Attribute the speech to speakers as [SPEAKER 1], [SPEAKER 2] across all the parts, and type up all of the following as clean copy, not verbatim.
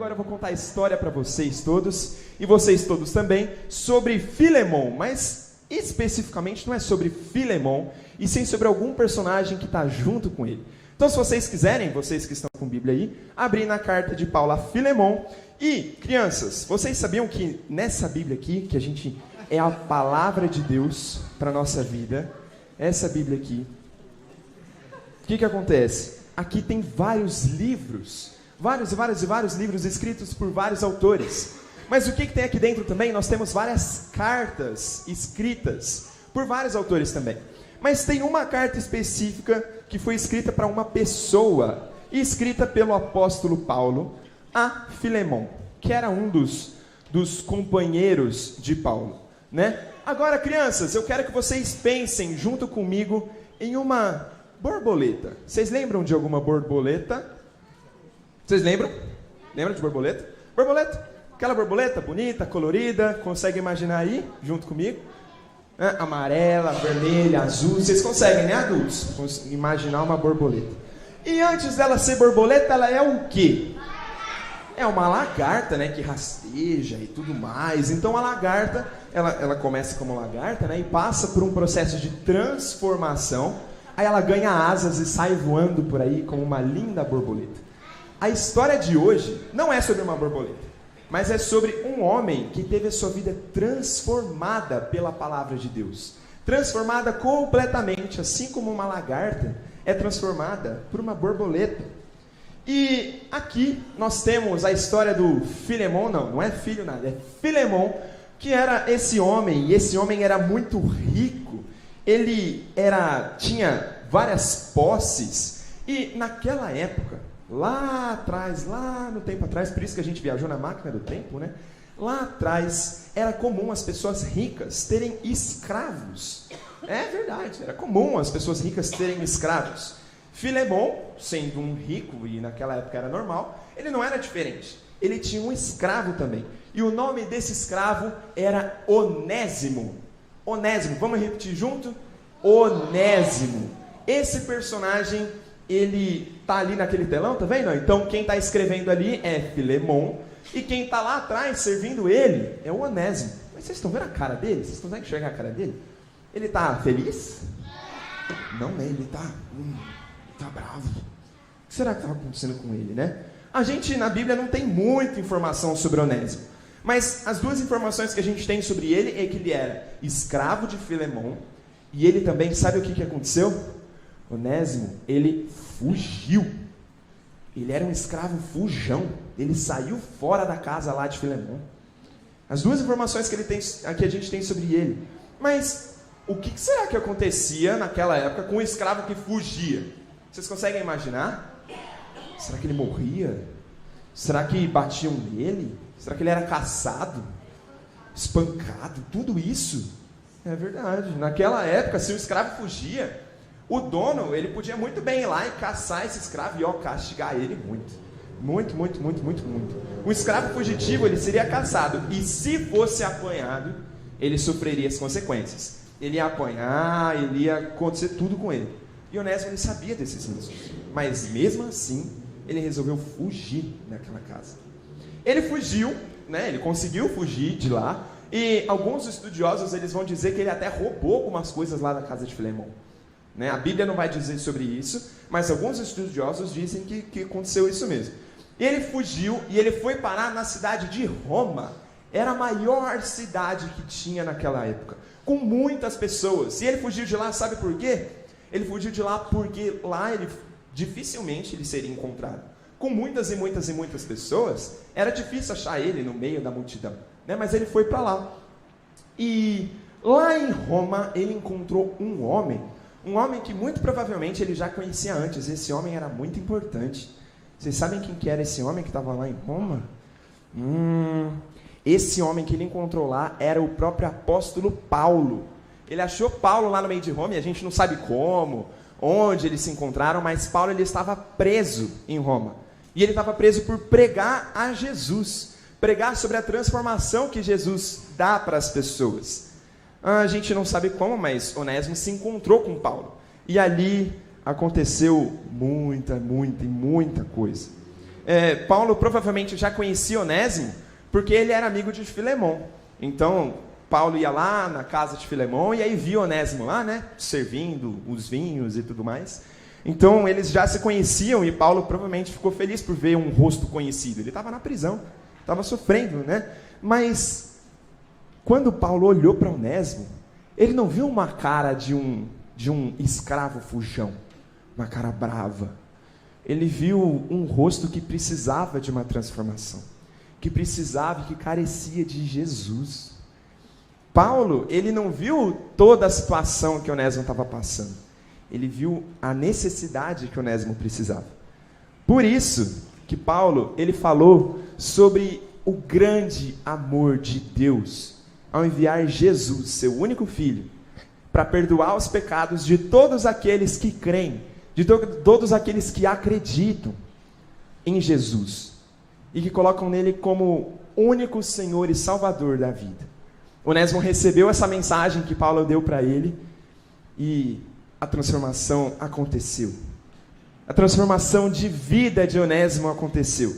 [SPEAKER 1] agora eu vou contar a história para vocês todos, e vocês todos também, sobre Filemon, mas especificamente não é sobre Filemon, e sim sobre algum personagem que está junto com ele. Então, se vocês quiserem, vocês que estão com a Bíblia aí, abrir na carta de Paulo a Filemon. E, crianças, vocês sabiam que nessa Bíblia aqui, que a gente é a palavra de Deus para a nossa vida, essa Bíblia aqui, o que acontece? Aqui tem vários livros, vários livros escritos por vários autores. Mas o que tem aqui dentro também? Nós temos várias cartas escritas por vários autores também. Mas tem uma carta específica que foi escrita para uma pessoa, e escrita pelo apóstolo Paulo a Filemon, que era um dos companheiros de Paulo, né? Agora, crianças, eu quero que vocês pensem junto comigo em uma borboleta. Vocês lembram de alguma borboleta? Vocês lembram? Lembram de borboleta? Borboleta? Aquela borboleta bonita, colorida, consegue imaginar aí, junto comigo? Amarela, vermelha, azul, vocês conseguem, né, adultos? Imaginar uma borboleta. E antes dela ser borboleta, ela é o quê? É uma lagarta, né, que rasteja e tudo mais. Então a lagarta, ela começa como lagarta, né, e passa por um processo de transformação. Aí ela ganha asas e sai voando por aí como uma linda borboleta. A história de hoje não é sobre uma borboleta, mas é sobre um homem que teve a sua vida transformada pela palavra de Deus. Transformada completamente, assim como uma lagarta é transformada por uma borboleta. E aqui nós temos a história do Filemon, não é filho nada, é Filemon, que era esse homem, e esse homem era muito rico. Ele tinha várias posses, e naquela época, lá atrás, lá no tempo atrás, por isso que a gente viajou na máquina do tempo, né? Lá atrás, era comum as pessoas ricas terem escravos. É verdade, era comum as pessoas ricas terem escravos. Filemon, sendo um rico, e naquela época era normal, ele não era diferente. Ele tinha um escravo também. E o nome desse escravo era Onésimo. Onésimo, vamos repetir junto? Onésimo. Esse personagem, ele tá ali naquele telão, tá vendo? Então quem está escrevendo ali é Filemon, e quem está lá atrás servindo ele é o Onésimo. Mas vocês estão vendo a cara dele? Vocês conseguem enxergar a cara dele? Ele tá feliz? Não, né? Ele tá bravo. O que será que estava acontecendo com ele, né? A gente na Bíblia não tem muita informação sobre Onésimo, mas as duas informações que a gente tem sobre ele é que ele era escravo de Filemon, e ele também, sabe o que aconteceu? Onésimo, ele fugiu. Ele era um escravo fujão. Ele saiu fora da casa lá de Filemon. As duas informações que a gente tem sobre ele. Mas o que será que acontecia naquela época com um escravo que fugia? Vocês conseguem imaginar? Será que ele morria? Será que batiam nele? Será que ele era caçado? Espancado? Tudo isso? É verdade. Naquela época, se o escravo fugia, o dono, ele podia muito bem ir lá e caçar esse escravo e castigar ele muito. Muito. Um escravo fugitivo, ele seria caçado. E se fosse apanhado, ele sofreria as consequências. Ele ia apanhar, ia acontecer tudo com ele. E Onésimo, ele sabia desses riscos. Mas mesmo assim, ele resolveu fugir daquela casa. Ele fugiu, né? Ele conseguiu fugir de lá. E alguns estudiosos, eles vão dizer que ele até roubou algumas coisas lá da casa de Filemon. Né? A Bíblia não vai dizer sobre isso, mas alguns estudiosos dizem que aconteceu isso mesmo. Ele fugiu e ele foi parar na cidade de Roma. Era a maior cidade que tinha naquela época, com muitas pessoas. E ele fugiu de lá, sabe por quê? Ele fugiu de lá porque lá dificilmente ele seria encontrado. Com muitas pessoas, era difícil achar ele no meio da multidão, né? Mas ele foi para lá. E lá em Roma, ele encontrou um homem que muito provavelmente ele já conhecia antes. Esse homem era muito importante. Vocês sabem quem que era esse homem que estava lá em Roma? Esse homem que ele encontrou lá era o próprio apóstolo Paulo. Ele achou Paulo lá no meio de Roma, e a gente não sabe como, onde eles se encontraram, mas Paulo, ele estava preso em Roma. E ele estava preso por pregar a Jesus, pregar sobre a transformação que Jesus dá para as pessoas. A gente não sabe como, mas Onésimo se encontrou com Paulo. E ali aconteceu muita coisa. Paulo provavelmente já conhecia Onésimo, porque ele era amigo de Filemon. Então, Paulo ia lá na casa de Filemon e aí via Onésimo lá, né, servindo os vinhos e tudo mais. Então, eles já se conheciam e Paulo provavelmente ficou feliz por ver um rosto conhecido. Ele estava na prisão, estava sofrendo, né? Mas, quando Paulo olhou para Onésimo, ele não viu uma cara de um escravo fujão, uma cara brava. Ele viu um rosto que precisava de uma transformação, que precisava e que carecia de Jesus. Paulo, ele não viu toda a situação que Onésimo estava passando. Ele viu a necessidade que Onésimo precisava. Por isso que Paulo, ele falou sobre o grande amor de Deus ao enviar Jesus, seu único filho, para perdoar os pecados de todos aqueles que creem, de todos aqueles que acreditam em Jesus e que colocam nele como único Senhor e Salvador da vida. Onésimo recebeu essa mensagem que Paulo deu para ele e a transformação aconteceu. A transformação de vida de Onésimo aconteceu.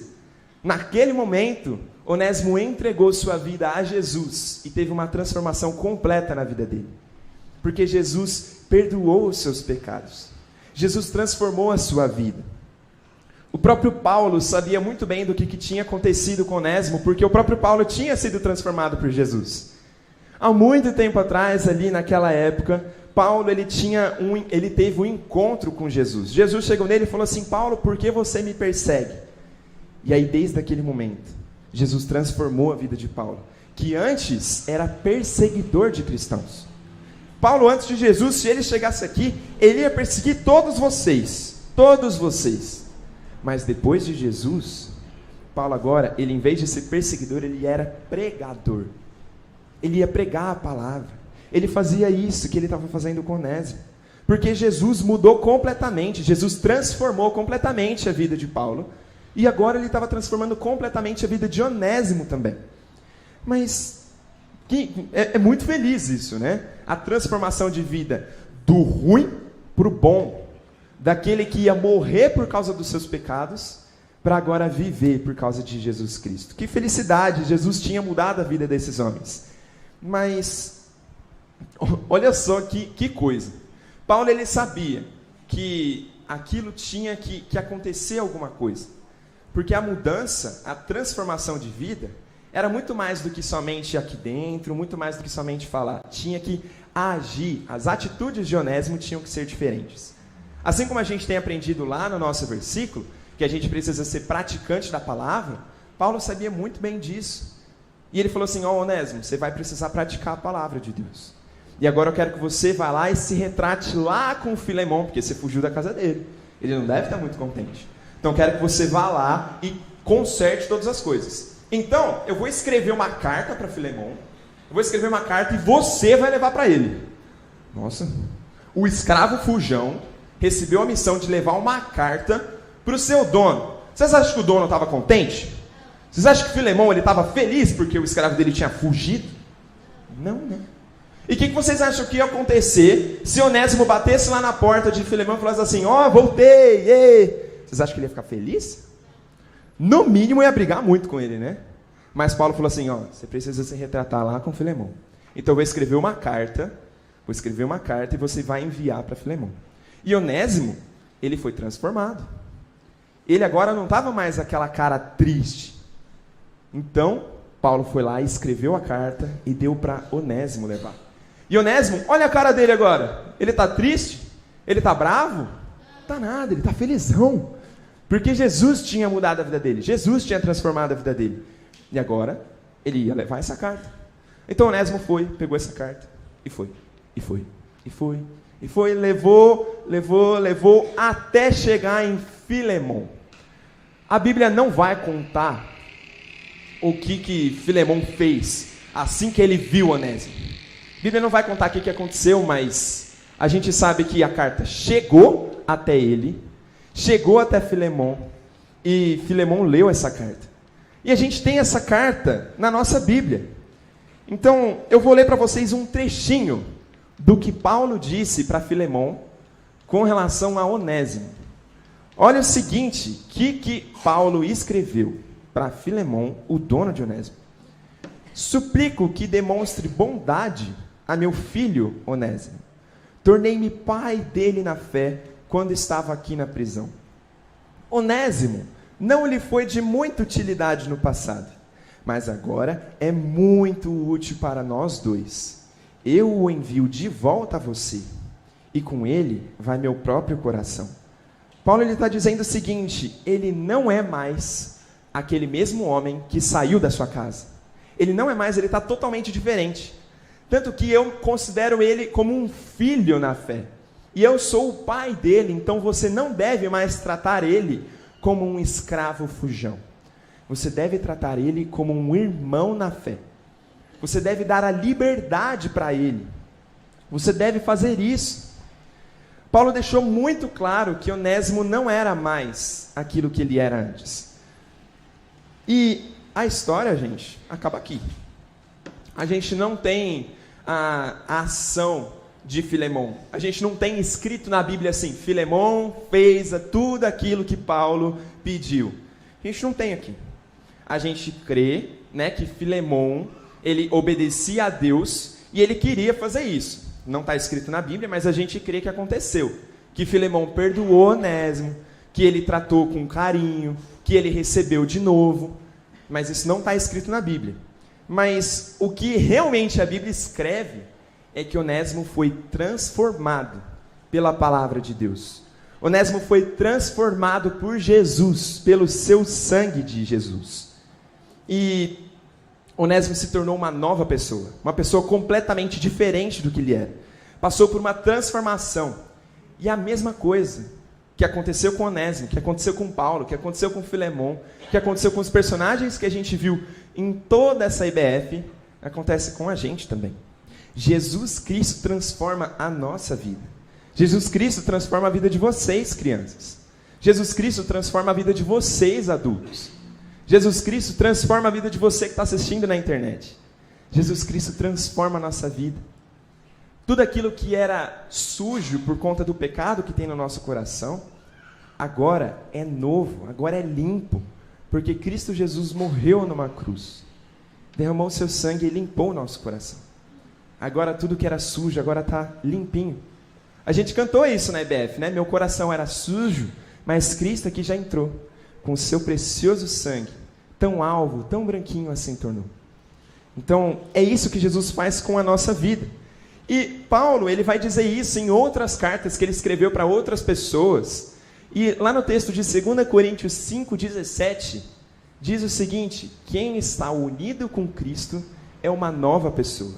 [SPEAKER 1] Naquele momento, Onésimo entregou sua vida a Jesus e teve uma transformação completa na vida dele. Porque Jesus perdoou os seus pecados. Jesus transformou a sua vida. O próprio Paulo sabia muito bem do que tinha acontecido com Onésimo, porque o próprio Paulo tinha sido transformado por Jesus. Há muito tempo atrás, ali naquela época, Paulo ele teve um encontro com Jesus. Jesus chegou nele e falou assim: Paulo, por que você me persegue? E aí, desde aquele momento, Jesus transformou a vida de Paulo, que antes era perseguidor de cristãos. Paulo, antes de Jesus, se ele chegasse aqui, ele ia perseguir todos vocês. Mas depois de Jesus, Paulo agora, ele em vez de ser perseguidor, ele era pregador. Ele ia pregar a palavra. Ele fazia isso que ele estava fazendo com Onésimo. Porque Jesus mudou completamente, Jesus transformou completamente a vida de Paulo. E agora ele estava transformando completamente a vida de Onésimo também. Mas é muito feliz isso, né? A transformação de vida do ruim para o bom. Daquele que ia morrer por causa dos seus pecados, para agora viver por causa de Jesus Cristo. Que felicidade, Jesus tinha mudado a vida desses homens. Mas, olha só que coisa. Paulo, ele sabia que aquilo tinha que acontecer alguma coisa. Porque a mudança, a transformação de vida, era muito mais do que somente aqui dentro, muito mais do que somente falar. Tinha que agir. As atitudes de Onésimo tinham que ser diferentes. Assim como a gente tem aprendido lá no nosso versículo, que a gente precisa ser praticante da palavra, Paulo sabia muito bem disso. E ele falou assim: Onésimo, você vai precisar praticar a palavra de Deus. E agora eu quero que você vá lá e se retrate lá com o Filemon, porque você fugiu da casa dele. Ele não deve estar muito contente. Então eu quero que você vá lá e conserte todas as coisas. Então, eu vou escrever uma carta para Filemon, eu vou escrever uma carta e você vai levar para ele. Nossa, o escravo fujão recebeu a missão de levar uma carta para o seu dono. Vocês acham que o dono estava contente? Vocês acham que Filemon estava feliz porque o escravo dele tinha fugido? Não, né? E o que vocês acham que ia acontecer se Onésimo batesse lá na porta de Filemon e falasse assim: voltei, ei. Vocês acham que ele ia ficar feliz? No mínimo ia brigar muito com ele, né? Mas Paulo falou assim: você precisa se retratar lá com Filemon. Então eu vou escrever uma carta e você vai enviar para Filemon. E Onésimo, ele foi transformado. Ele agora não estava mais aquela cara triste. Então, Paulo foi lá e escreveu a carta e deu para Onésimo levar. E Onésimo, olha a cara dele agora. Ele está triste? Ele está bravo? Não está nada, ele está felizão. Porque Jesus tinha mudado a vida dele. Jesus tinha transformado a vida dele. E agora, ele ia levar essa carta. Então Onésimo foi, pegou essa carta e foi, levou até chegar em Filemon. A Bíblia não vai contar o que Filemon fez assim que ele viu Onésimo. A Bíblia não vai contar o que aconteceu, mas a gente sabe que a carta chegou até ele, chegou até Filemon, e Filemon leu essa carta. E a gente tem essa carta na nossa Bíblia. Então, eu vou ler para vocês um trechinho do que Paulo disse para Filemon com relação a Onésimo. Olha o seguinte, que Paulo escreveu para Filemon, o dono de Onésimo. Suplico que demonstre bondade a meu filho Onésimo. Tornei-me pai dele na fé quando estava aqui na prisão. Onésimo não lhe foi de muita utilidade no passado, mas agora é muito útil para nós dois. Eu o envio de volta a você, e com ele vai meu próprio coração. Paulo está dizendo o seguinte, ele não é mais aquele mesmo homem que saiu da sua casa. Ele não é mais, ele está totalmente diferente. Tanto que eu considero ele como um filho na fé. E eu sou o pai dele, então você não deve mais tratar ele como um escravo fujão. Você deve tratar ele como um irmão na fé. Você deve dar a liberdade para ele. Você deve fazer isso. Paulo deixou muito claro que Onésimo não era mais aquilo que ele era antes. E a história, gente, acaba aqui. A gente não tem a ação de Filemon. A gente não tem escrito na Bíblia assim, Filemon fez tudo aquilo que Paulo pediu. A gente não tem aqui. A gente crê, né, que Filemon, ele obedecia a Deus e ele queria fazer isso. Não está escrito na Bíblia, mas a gente crê que aconteceu. Que Filemon perdoou Onésimo, que ele tratou com carinho, que ele recebeu de novo. Mas isso não está escrito na Bíblia. Mas o que realmente a Bíblia escreve é que Onésimo foi transformado pela palavra de Deus. Onésimo foi transformado por Jesus, pelo seu sangue de Jesus. E Onésimo se tornou uma nova pessoa, uma pessoa completamente diferente do que ele era. Passou por uma transformação. E a mesma coisa que aconteceu com Onésimo, que aconteceu com Paulo, que aconteceu com Filemon, que aconteceu com os personagens que a gente viu em toda essa IBF, acontece com a gente também. Jesus Cristo transforma a nossa vida. Jesus Cristo transforma a vida de vocês, crianças. Jesus Cristo transforma a vida de vocês, adultos. Jesus Cristo transforma a vida de você que está assistindo na internet. Jesus Cristo transforma a nossa vida. Tudo aquilo que era sujo por conta do pecado que tem no nosso coração, agora é novo, agora é limpo, porque Cristo Jesus morreu numa cruz, derramou o seu sangue e limpou o nosso coração. Agora tudo que era sujo, agora está limpinho. A gente cantou isso na IBF, né? Meu coração era sujo, mas Cristo aqui já entrou, com o seu precioso sangue, tão alvo, tão branquinho assim tornou. Então, é isso que Jesus faz com a nossa vida. E Paulo, ele vai dizer isso em outras cartas que ele escreveu para outras pessoas. E lá no texto de 2 Coríntios 5,17, diz o seguinte: quem está unido com Cristo é uma nova pessoa.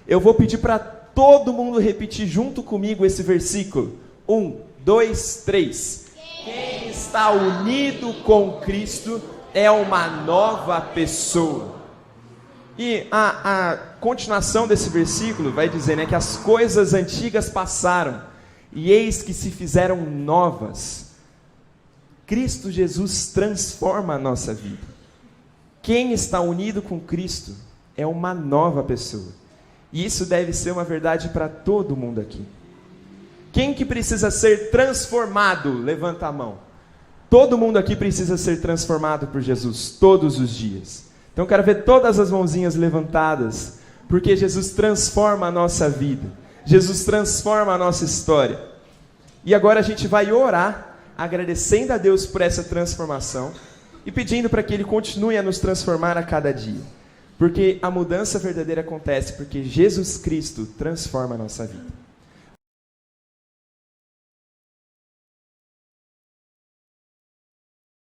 [SPEAKER 1] Eu vou pedir para todo mundo repetir junto comigo esse versículo. 1, 2, 3. Quem está unido com Cristo é uma nova pessoa. E a continuação desse versículo vai dizer, né, que as coisas antigas passaram e eis que se fizeram novas. Cristo Jesus transforma a nossa vida. Quem está unido com Cristo é uma nova pessoa. E isso deve ser uma verdade para todo mundo aqui. Quem que precisa ser transformado? Levanta a mão. Todo mundo aqui precisa ser transformado por Jesus todos os dias. Então eu quero ver todas as mãozinhas levantadas, porque Jesus transforma a nossa vida. Jesus transforma a nossa história. E agora a gente vai orar, agradecendo a Deus por essa transformação e pedindo para que Ele continue a nos transformar a cada dia. Porque a mudança verdadeira acontece porque Jesus Cristo transforma a nossa vida.